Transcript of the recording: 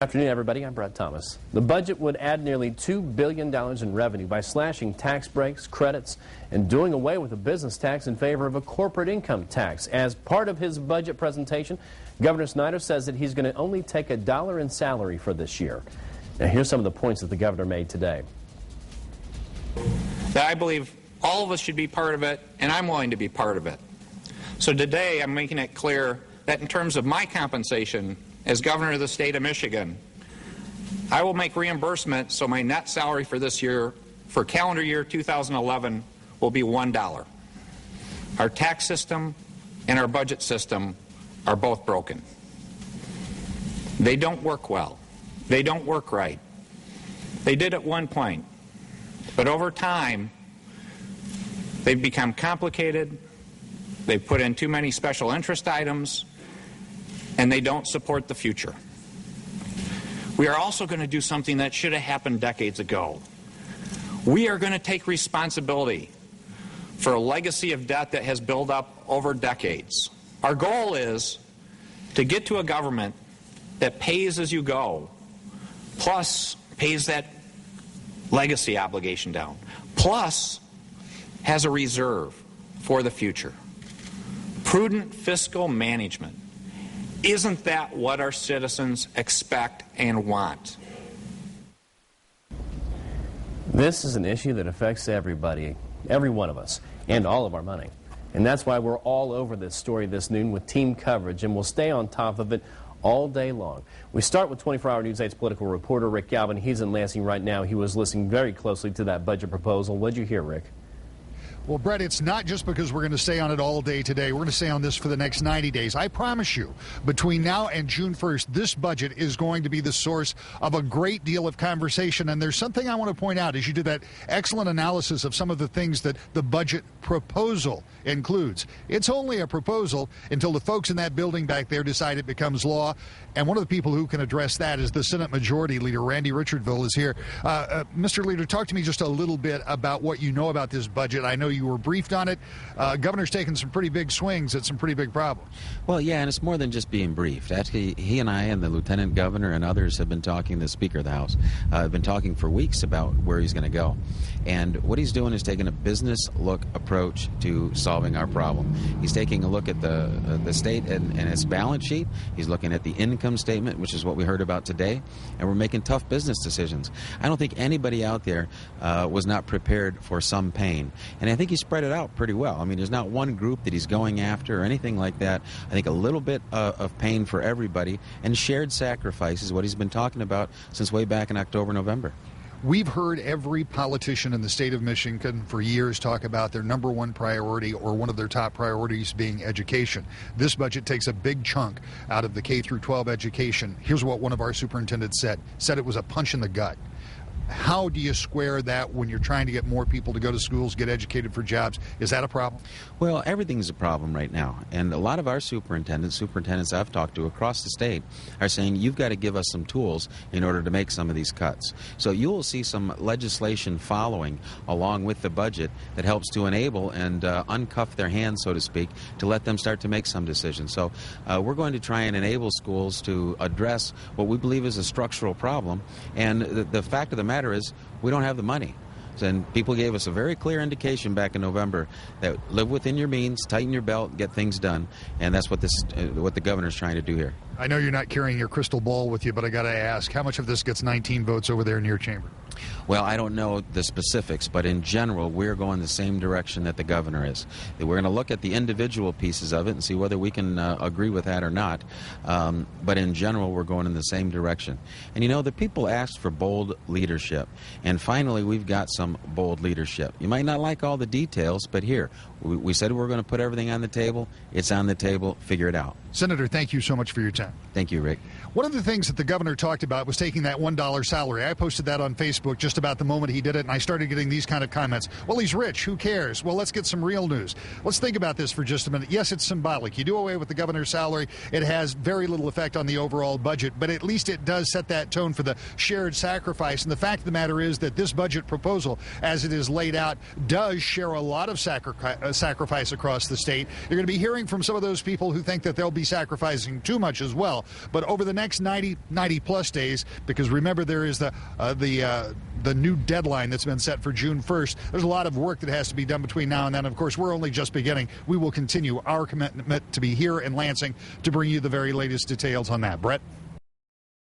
Afternoon, everybody. I'm Brett Thomas. The budget would add nearly $2 billion in revenue by slashing tax breaks, credits, and doing away with a business tax in favor of a corporate income tax. As part of his budget presentation, Governor Snyder says that he's going to only take $1 in salary for this year. Now, here's some of the points that the governor made today. That I believe all of us should be part of it, and I'm willing to be part of it. So today I'm making it clear that in terms of my compensation as governor of the state of Michigan, I will make reimbursement so my net salary for this year, for calendar year 2011, will be $1. Our tax system and our budget system are both broken. They don't work well. They don't work right. They did at one point, but over time they've become complicated, they've put in too many special interest items, and they don't support the future. We are also going to do something that should have happened decades ago. We are going to take responsibility for a legacy of debt that has built up over decades. Our goal is to get to a government that pays as you go, plus pays that legacy obligation down, plus has a reserve for the future. Prudent fiscal management. Isn't that what our citizens expect and want? This is an issue that affects everybody, every one of us, and all of our money. And that's why we're all over this story this noon with team coverage, and we'll stay on top of it all day long. We start with 24-hour News 8's political reporter Rick Galvin. He's in Lansing right now. He was listening very closely to that budget proposal. What did you hear, Rick? Well, Brett, it's not just because we're going to stay on it all day today. We're going to stay on this for the next 90 days. I promise you, between now and June 1st, this budget is going to be the source of a great deal of conversation. And there's something I want to point out as you did that excellent analysis of some of the things that the budget proposal includes. It's only a proposal until the folks in that building back there decide it becomes law. And one of the people who can address that is the Senate Majority Leader, Randy Richardville, is here. Mr. Leader, talk to me just a little bit about what you know about this budget. I know you were briefed on it. Governor's taken some pretty big swings at some pretty big problems. Well, yeah, and it's more than just being briefed. Actually, he and I and the Lieutenant Governor and others have been talking, the Speaker of the House, have been talking for weeks about where he's going to go. And what he's doing is taking a business-look approach to solving our problem. He's taking a look at the state and its balance sheet. He's looking at the income statement, which is what we heard about today, and we're making tough business decisions. I don't think anybody out there was not prepared for some pain. And I think he spread it out pretty well. I mean, there's not one group that he's going after or anything like that. I think a little bit of pain for everybody, and shared sacrifice is what he's been talking about since way back in October, November. We've heard every politician in the state of Michigan for years talk about their number one priority or one of their top priorities being education. This budget takes a big chunk out of the K through 12 education. Here's what one of our superintendents said it was a punch in the gut. How do you square that when you're trying to get more people to go to schools, get educated for jobs? Is that a problem? Well, everything's a problem right now. And a lot of our superintendents I've talked to across the state are saying you've got to give us some tools in order to make some of these cuts. So you will see some legislation following along with the budget that helps to enable and uncuff their hands, so to speak, to let them start to make some decisions. So we're going to try and enable schools to address what we believe is a structural problem. And the fact of the matter is we don't have the money. And people gave us a very clear indication back in November that live within your means, tighten your belt, get things done, and that's what what the governor's trying to do here. I know you're not carrying your crystal ball with you, but I got to ask, how much of this gets 19 votes over there in your chamber? Well, I don't know the specifics, but in general, we're going the same direction that the governor is. We're going to look at the individual pieces of it and see whether we can agree with that or not. But in general, we're going in the same direction. And you know, the people asked for bold leadership. And finally, we've got some bold leadership. You might not like all the details, but here, we said we're going to put everything on the table. It's on the table. Figure it out. Senator, thank you so much for your time. Thank you, Rick. One of the things that the governor talked about was taking that $1 salary. I posted that on Facebook just about the moment he did it, and I started getting these kind of comments. Well, he's rich. Who cares? Well, let's get some real news. Let's think about this for just a minute. Yes, it's symbolic. You do away with the governor's salary. It has very little effect on the overall budget, but at least it does set that tone for the shared sacrifice. And the fact of the matter is that this budget proposal, as it is laid out, does share a lot of sacrifice across the state. You're going to be hearing from some of those people who think that they'll be sacrificing too much as well. But over the next 90 plus days, because remember there is the new deadline that's been set for June 1st. There's a lot of work that has to be done between now and then. Of course, we're only just beginning. We will continue our commitment to be here in Lansing to bring you the very latest details on that. Brett?